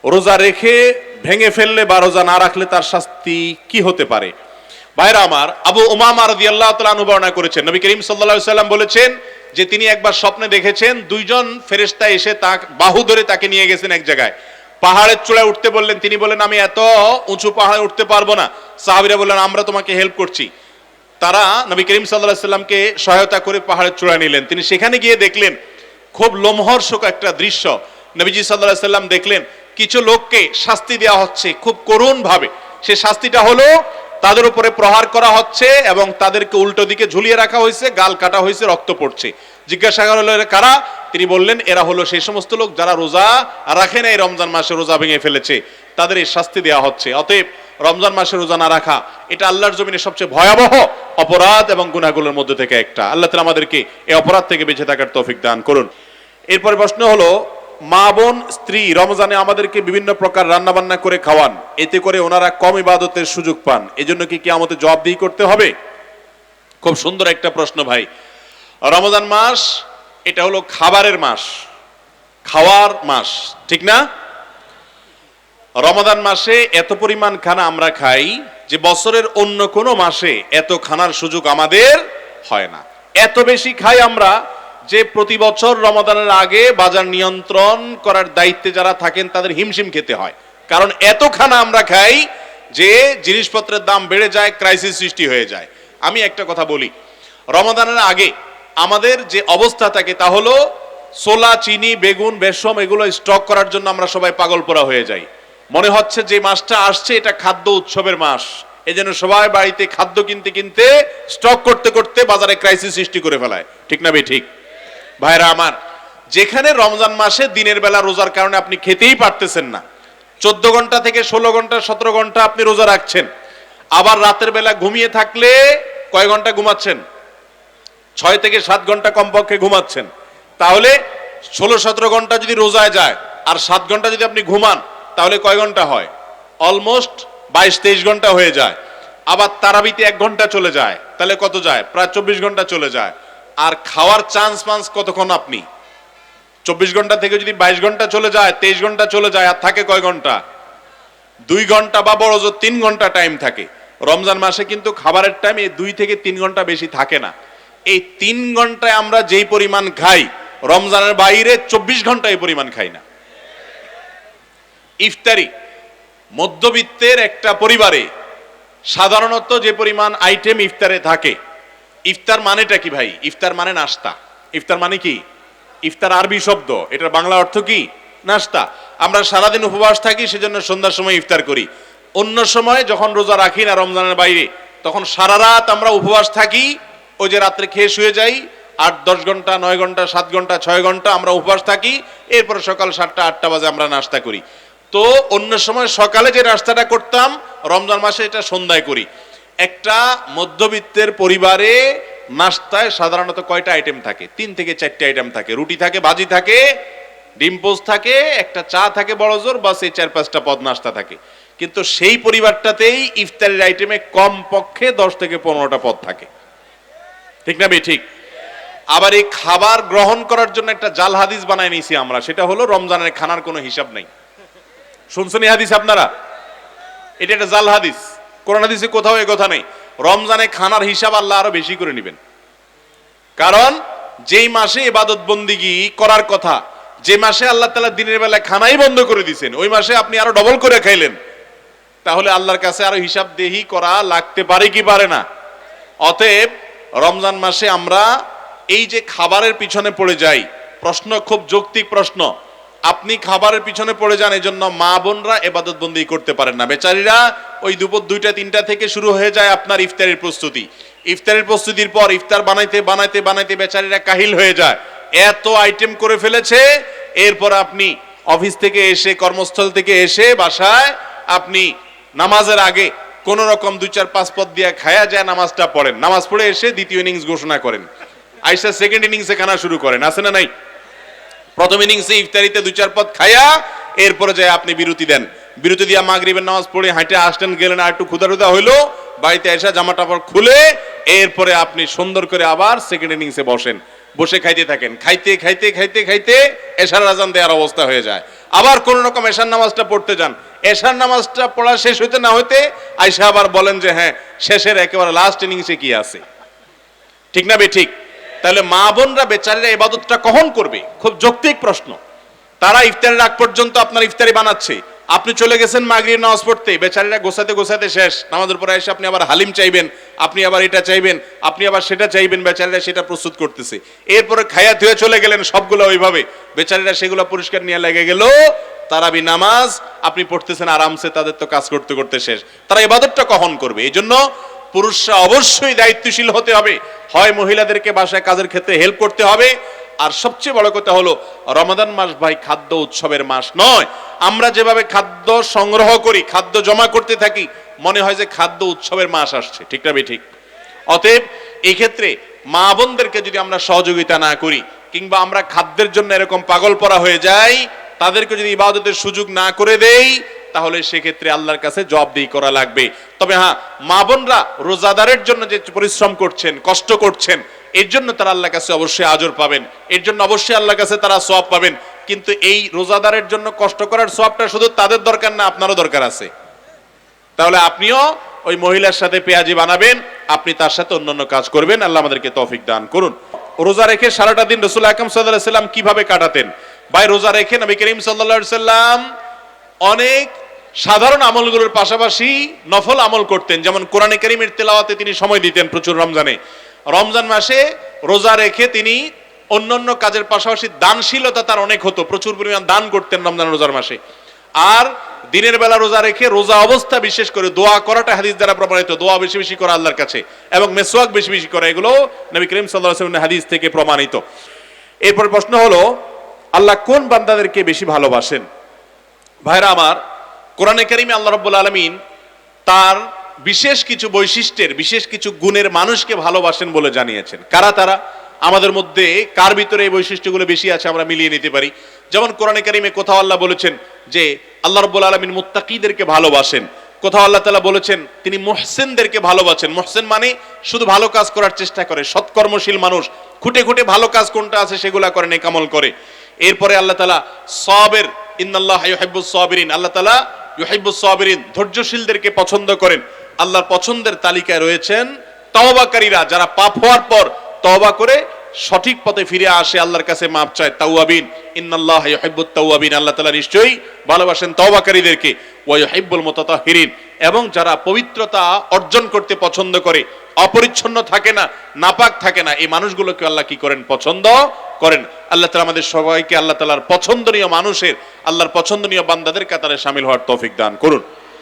রোজা রেখে ভেঙে ফেললে বা রোজা না রাখলে তার শাস্তি কি হতে পারে? ভাইরা আমার, আবু উমামা রাদিয়াল্লাহু তাআলা আনহু বর্ণনা করেছেন, নবী করিম সাল্লাল্লাহু আলাইহি সাল্লাম বলেছেন যে তিনি একবার স্বপ্নে দেখেছেন দুইজন ফেরেশতা এসে তাকে বাহু ধরে তাকে নিয়ে গেছেন এক জায়গায়, পাহাড়ের চূড়ায় উঠতে বললেন। তিনি বললেন, আমি এত উঁচু পাহাড়ে উঠতে পারবো না। সাহাবীরা বললেন, আমরা তোমাকে হেল্প করছি। তারা নবী করিম সাল্লাল্লাহু আলাইহি সাল্লামকে সহায়তা করে পাহাড়ের চূড়ায় নিলেন। তিনি সেখানে গিয়ে দেখলেন খুব লোমহর্ষক একটা দৃশ্য। নবীজি সাল্লাল্লাহু আলাইহি সাল্লাম দেখলেন কিছু লোককে শাস্তি দেওয়া হচ্ছে খুব করুণ ভাবে। সে শাস্তিটা হলো তাদের উপরে প্রহার করা হচ্ছে এবং তাদেরকে উল্টো দিকে ঝুলিয়ে রাখা হয়েছে, গাল কাটা হয়েছে, রক্ত পড়ছে। জিজ্ঞাসা করা হলো, এরা কারা? তিনি বললেন, এরা হলো সেই সমস্ত লোক যারা রোজা রাখে না, এই রমজান মাসে রোজা ভেঙে ফেলেছে, তাদের এই শাস্তি দেওয়া হচ্ছে। অতএব রমজান মাসে রোজা না রাখা এটা আল্লাহর জমিনে সবচেয়ে ভয়াবহ অপরাধ এবং গুনাহগুলোর মধ্যে থেকে একটা। আল্লাহ তাআলা আমাদেরকে এই অপরাধ থেকে বেঁচে থাকার তৌফিক দান করুন। এরপরে প্রশ্ন হলো, মা বোন স্ত্রী রমজানে আমাদেরকে বিভিন্ন প্রকার রান্না বান্না করে খাওয়ান, এতে করে ওনারা কম ইবাদতের সুযোগ পান, এজন্য কি কিয়ামতে জবাবদিহি করতে হবে? খুব সুন্দর একটা প্রশ্ন ভাই। রমজান মাস এটা হলো খাবারের মাস, খাওয়ার মাস, ঠিক না? রমাদান মাসে এত পরিমাণ খানা আমরা খাই যে বছরের অন্য কোনো মাসে এত খানার সুযোগ আমাদের হয় না। এত বেশি খাই আমরা যে প্রতি বছর রমাদানের আগে বাজার নিয়ন্ত্রণ করার দায়িত্বে যারা থাকেন তাদের হিমশিম খেতে হয়। কারণ এত খানা আমরা খাই যে জিনিসপত্রের দাম বেড়ে যায়, ক্রাইসিস সৃষ্টি হয়ে যায়। আমি একটা কথা বলি, রমাদানের আগে আমাদের যে অবস্থা থাকে তা হলো ছোলা, চিনি, বেগুন, বেসম এগুলো স্টক করার জন্য আমরা সবাই পাগল পোড়া হয়ে যাই। মনে হচ্ছে যে মাসটা আসছে এটা খাদ্য উৎসবের মাস, এজন্য সবাই বাড়িতে খাদ্য কিনতে কিনতে স্টক করতে করতে বাজারে ক্রাইসিস সৃষ্টি করে ফেলায়, ঠিক না ঠিক? ভাইরা আমার, যেখানে রমজান মাসে দিনের বেলা রোজার কারণে আপনি খেতেই পারতেছেন না, 14 ঘন্টা থেকে 16 ঘন্টা 17 ঘন্টা আপনি রোজা রাখছেন, আবার রাতের বেলা ঘুমিয়ে থাকলে কয় ঘন্টা ঘুমাচ্ছেন? 6 থেকে 7 ঘন্টা কমপক্ষে ঘুমাচ্ছেন। তাহলে 16-17 ঘন্টা যদি রোজায় যায় আর 7 ঘন্টা যদি আপনি ঘুমান, তাহলে কয় ঘন্টা হয়? অলমোস্ট 22-23 ঘন্টা হয়ে যায়। আবার তারাবিতে 1 ঘন্টা চলে যায়, তাহলে কত যায়? প্রায় 24 ঘন্টা চলে যায়। আর খাওয়ার চান্স কতক্ষণ আপনি? 24 ঘন্টা থেকে যদি 22 ঘন্টা চলে যায়, 23 ঘন্টা চলে যায়, আর থাকে কয় ঘন্টা? 2 ঘন্টা বা বড় জোর 3 ঘন্টা টাইম থাকে। রমজান মাসে কিন্তু খাবারের টাইম এই 2 থেকে 3 ঘন্টা বেশি থাকে না। এই 3 ঘন্টায় আমরা যেই পরিমাণ খাই, রমজানের বাইরে 24 ঘন্টা এই পরিমাণ খাই না। ইফতারি, মধ্যবিত্তের একটা পরিবারে সাধারণত যে পরিমাণ আইটেম ইফতারে থাকে, ইফতার মানেটা কি ভাই? ইফতার মানে নাস্তা। ইফতার মানে কি? ইফতার আরবি শব্দ, এটার বাংলা অর্থ কি? নাস্তা। আমরা সারাদিন উপবাস থাকি, সেজন্য সন্ধ্যার সময় ইফতার করি। অন্য সময় যখন রোজা রাখি না রমজানের বাইরে, তখন সারা রাত আমরা উপবাস থাকি, ওই যে রাত্রে খেয়ে শুয়ে যাই, 8-10 ঘন্টা, 9 ঘন্টা, 7 ঘন্টা, 6 ঘন্টা আমরা উপবাস থাকি, এরপরে সকাল 7টা-8টা বাজে আমরা নাস্তা করি। তো অন্য সময় সকালে যে নাস্তাটা করতাম, রমজান মাসে এটা সন্ধ্যায় করি। একটা মধ্যবিত্তের পরিবারে নাস্তায় সাধারণত কয়টা আইটেম থাকে? 3 থেকে 4টে আইটেম থাকে। রুটি থাকে, ভাজি থাকে, ডিম পোস্ট থাকে, একটা চা থাকে বড় জোর, বাস এই 4-5টা পদ নাস্তা থাকে। কিন্তু সেই পরিবারটাতেই ইফতারের আইটেমে কম পক্ষে 10 থেকে 15টা পদ থাকে, ঠিক না ঠিক? আবার এই খাবার গ্রহণ করার জন্য একটা জাল হাদিস বানায় নিয়েছি আমরা, সেটা হলো রমজানের খানার কোনো হিসাব নেই। শুনছেন এই হাদিস আপনারা? এটা একটা জাল হাদিস, কোরআন হাদিসে কোথাও এই কথা নেই। রমজানে খানার হিসাব আল্লাহ আরো বেশি করে নেবেন। কারণ যেই মাসে ইবাদত বন্দিগি করার কথা, যে মাসে আল্লাহ তাআলা দিনের বেলা খানাই বন্ধ করে দিয়েছেন, ওই মাসে আপনি আরো ডবল করে খাইলেন, তাহলে আল্লাহর কাছে আরো হিসাব দেহি করা লাগতে পারে কি পারে না? অতএব রমজান মাসে আমরা এই যে খাবারের পিছনে পড়ে যাই, প্রশ্ন খুব যৌক্তিক প্রশ্ন। আপনি খাবারের পিছনে পড়ে যান, এই জন্য মা বোনরা ইবাদত বন্দি করতে পারেন না। বেচারীরা ওই দুপুর 2টা-3টা থেকে শুরু হয়ে যায় আপনার ইফতারের প্রস্তুতি। ইফতারের প্রস্তুতির পর ইফতার বানাইতে বানাইতে বানাইতে বেচারীরা কাহিল হয়ে যায়, এত আইটেম করে ফেলেছে। এরপর আপনি অফিস থেকে এসে, কর্মস্থল থেকে এসে বাসায় আপনি নামাজের আগে কোন রকম 2-4-5 পদ দিয়ে খায়া যায় নামাজটা পড়েন, নামাজ পড়ে এসে দ্বিতীয় ইনিংস ঘোষণা করেন, আইসা সেকেন্ড ইনিংসে খানা শুরু করেন, আছে না নাই? প্রথম ইনিংসে ইফতারিতে 2-4 পদ খায়া এরপরে যায় আপনি বিরতি দেন, বিরতি দিয়া মাগরিবের নামাজ পড়ে হাঁটে আসলেন, গেলেন, আর একটু ক্ষুধা হইলো, বাড়িতে এসে জামা টাপড় খুলে এরপরে আপনি সুন্দর করে আবার সেকেন্ড ইনিংসে বসেন। বসে খাইতে থাকেন, খাইতে খাইতে খাইতে খাইতে এশার আজান দেওয়ার অবস্থা হয়ে যায়। আবার কোন রকম এশার নামাজটা পড়তে যান, এশার নামাজটা পড়া শেষ হইতে না হইতে আইসা আবার বলেন যে হ্যাঁ শেষের একেবারে লাস্ট ইনিংসে কি আছে। ঠিক না বে ঠিক? তাহলে মা বোনরা বেচারীরা ইবাদতটা কখন করবে? খুব যৌক্তিক প্রশ্ন। তারা ইফতারের আগ পর্যন্ত আপনার ইফতারি বানাচ্ছে, আপনি চলে গেছেন মাগরিব নামাজ পড়তে, বেচারীরা গোছাতে গোছাতে শেষ, নামাজের পরে এসে আপনি আবার হালিম চাইবেন, আপনি আবার এটা চাইবেন, আপনি আবার সেটা চাইবেন, বেচারীরা সেটা প্রস্তুত করতেছে। এরপরে খায়া ধুয়ে চলে গেলেন সবগুলো ওইভাবে, বেচারীরা সেগুলো পরিষ্কার নিয়ে লেগে গেল। তারাবি নামাজ আপনি পড়তেছেন আরামসে, তাদের তো কাজ করতে করতে শেষ। তারা ইবাদতটা কখন করবে? এই জন্য পুরুষরা অবশ্যই দায়িত্বশীল হতে হবে, হয় মহিলাদেরকে বাসায় কাজের ক্ষেত্রে হেল্প করতে হবে। আর সবচেয়ে বড় কথা হলো রমাদান মাস ভাই খাদ্য উৎসবের মাস নয়। আমরা যেভাবে খাদ্য সংগ্রহ করি, খাদ্য জমা করতে থাকি, মনে হয় যে খাদ্য উৎসবের মাস আসছে। ঠিক না ঠিক? অতএব এই ক্ষেত্রে মা বোনদেরকে যদি আমরা সহযোগিতা না করি, কিংবা আমরা খাদ্যের জন্য এরকম পাগল পরা হয়ে যাই, তাদেরকে যদি ইবাদতের সুযোগ না করে দেই, তাহলে সেক্ষেত্রে আল্লাহর কাছে জবাবদিহি করা লাগবে। তবে হ্যাঁ, মা বোনরা রোজাদারের জন্য যে পরিশ্রম করছেন, কষ্ট করছেন, এর জন্য তারা আল্লাহর কাছে অবশ্যই আজর পাবেন, এর জন্য অবশ্যই আল্লাহর কাছে তারা সওয়াব পাবেন। কিন্তু এই রোজাদারের জন্য কষ্ট করার সওয়াবটা শুধু তাদের দরকার না, আপনারও দরকার আছে। তাহলে আপনিও ওই মহিলার সাথে পেঁয়াজি বানাবেন, আপনি তার সাথে অন্যান্য কাজ করবেন। আল্লাহ আমাদেরকে তৌফিক দান করুন। রোজা রেখে সারাটা দিন রাসূল আকরাম সাল্লাল্লাহু আলাইহি সাল্লাম কিভাবে কাটাতেন? ভাই রোজা রেখে নবী করিম সাল্লাল্লাহু আলাইহি সাল্লাম অনেক সাধারণ আমলগুলোর পাশাপাশি নফল আমল করতেন। যেমন কোরআনে কারীমের তেলাওয়াতে তিনি সময় দিতেন প্রচুর। রমজান মাসে রোজা রেখে তিনি অন্যান্য কাজের পাশাপাশি দানশীলতা তার অনেক হতো, প্রচুর পরিমাণ দান করতেন রমজান রোজার মাসে। আর দিনের বেলা রোজা রেখে রোজা অবস্থা বিশেষ করে দোয়া করাটা হাদিস দ্বারা প্রমাণিত। দোয়া বেশি বেশি করা আল্লাহর কাছে এবং মেসওয়াক বেশি বেশি করা, এগুলো নবী করিম সাল্লাল্লাহু আলাইহি ওয়াসাল্লামের হাদিস থেকে প্রমাণিত। এরপর প্রশ্ন হলো, আল্লাহ কোন বান্দাদেরকে বেশি ভালোবাসেন? ভাইরা আমার, কোরআনে কারীমে আল্লাহ রাব্বুল আলামিন তার বিশেষ কিছু বৈশিষ্ট্যের, বিশেষ কিছু গুণের মানুষকে ভালোবাসেন বলে জানিয়েছেন। কারা তারা? আমাদের মধ্যে কার ভিতরে এই বৈশিষ্ট্যগুলো বেশি আছে আমরা মিলিয়ে নিতে পারি। যেমন কোরআনে কারীমে কোথাও আল্লাহ বলেছেন যে আল্লাহ রাব্বুল আলামিন মুত্তাকীদেরকে ভালোবাসেন, কোথাও আল্লাহ তাআলা বলেছেন তিনি মুহসিনদেরকে ভালোবাসেন। মুহসিন মানে শুধু ভালো কাজ করার চেষ্টা করে, সৎকর্মশীল মানুষ, খুঁটে খুঁটে ভালো কাজ কোনটা আছে সেগুলা করে, নেক আমল করে। এরপরে আল্লাহ তাআলা সাবির, ইন্নাল্লাহা ইউহিব্বুস সাবিরিন, আল্লাহ তাআলা ইউহিব্বুস সাবিরিন, ধৈর্যশীলদেরকে পছন্দ করেন। আল্লাহর পছন্দের তালিকায় রয়েছেন তাওবাকারীরা, যারা পাপ হওয়ার পর তওবা করে সঠিক পথে ফিরে আসে, আল্লাহর কাছে মাপ চায়, তাওয়াবিন। ইন্নাল্লাহা ইউহিব্বুত তাওয়াবিন, আল্লাহ তাআলা নিশ্চয়ই ভালোবাসেন তওবাকারীদেরকে। ওয়া ইউহিব্বুল মুতাতাহহিরিন, এবং যারা পবিত্রতা অর্জন করতে পছন্দ করে, অপরিচ্ছন্ন থাকে না, নাপাক থাকে না, এই মানুষগুলোকে আল্লাহ কি করেন? পছন্দ করেন। আল্লাহ তাআলা আমাদের সবাইকে আল্লাহ তাআলার পছন্দনীয় মানুষের, আল্লাহর পছন্দনীয় বান্দাদের কাতারে শামিল হওয়ার তৌফিক দান করুন।